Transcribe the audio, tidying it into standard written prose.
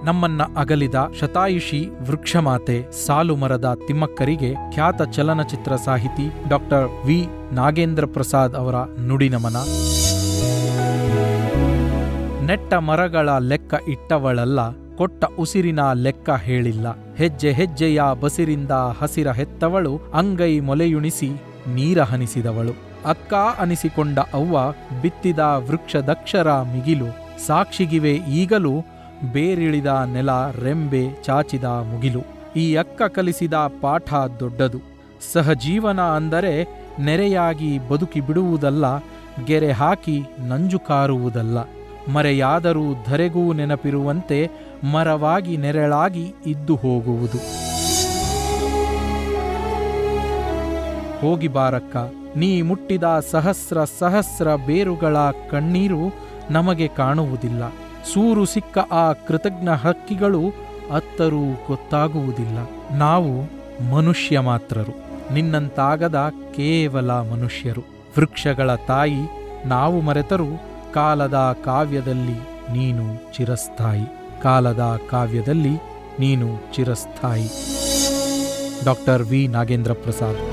ನಮ್ಮನ್ನ ಅಗಲಿದ ಶತಾಯುಷಿ ವೃಕ್ಷಮಾತೆ ಸಾಲು ಮರದ ತಿಮ್ಮಕ್ಕರಿಗೆ ಖ್ಯಾತ ಚಲನಚಿತ್ರ ಸಾಹಿತಿ ಡಾಕ್ಟರ್ ವಿ ನಾಗೇಂದ್ರ ಪ್ರಸಾದ್ ಅವರ ನುಡಿನಮನ. ನೆಟ್ಟ ಮರಗಳ ಲೆಕ್ಕ ಇಟ್ಟವಳಲ್ಲ, ಕೊಟ್ಟ ಉಸಿರಿನ ಲೆಕ್ಕ ಹೇಳಿಲ್ಲ. ಹೆಜ್ಜೆ ಹೆಜ್ಜೆಯ ಬಸಿರಿಂದ ಹಸಿರ ಹೆತ್ತವಳು, ಅಂಗೈ ಮೊಲೆಯುಣಿಸಿ ನೀರ ಹನಿಸಿದವಳು. ಅಕ್ಕ ಅನಿಸಿಕೊಂಡ ಅವ್ವ ಬಿತ್ತಿದ ವೃಕ್ಷದಕ್ಷರ ಮಿಗಿಲು. ಸಾಕ್ಷಿಗಿವೆ ಈಗಲೂ ಬೇರಿಳಿದ ನೆಲ, ರೆಂಬೆ ಚಾಚಿದ ಮುಗಿಲು. ಈ ಅಕ್ಕ ಕಲಿಸಿದ ಪಾಠ ದೊಡ್ಡದು. ಸಹಜೀವನ ಅಂದರೆ ನೆರೆಯಾಗಿ ಬದುಕಿ ಬಿಡುವುದಲ್ಲ, ಗೆರೆ ಹಾಕಿ ನಂಜು ಕಾರುವುದಲ್ಲ. ಮರೆಯಾದರೂ ಧರೆಗೂ ನೆನಪಿರುವಂತೆ ಮರವಾಗಿ ನೆರಳಾಗಿ ಇದ್ದು ಹೋಗುವುದು. ಹೋಗಿ ಬಾರಕ್ಕ, ನೀ ಮುಟ್ಟಿದ ಸಹಸ್ರ ಸಹಸ್ರ ಬೇರುಗಳ ಕಣ್ಣೀರು ನಮಗೆ ಕಾಣುವುದಿಲ್ಲ. ಸೂರು ಸಿಕ್ಕ ಆ ಕೃತಜ್ಞ ಹಕ್ಕಿಗಳು ಅತ್ತರೂ ಗೊತ್ತಾಗುವುದಿಲ್ಲ. ನಾವು ಮನುಷ್ಯ ಮಾತ್ರರು, ನಿನ್ನಂತಾಗದ ಕೇವಲ ಮನುಷ್ಯರು. ವೃಕ್ಷಗಳ ತಾಯಿ ನಾವು ಮರೆತರೂ ಕಾಲದ ಕಾವ್ಯದಲ್ಲಿ ನೀನು ಚಿರಸ್ಥಾಯಿ. ಕಾಲದ ಕಾವ್ಯದಲ್ಲಿ ನೀನು ಚಿರಸ್ಥಾಯಿ. Doctor V Nagendra Prasad.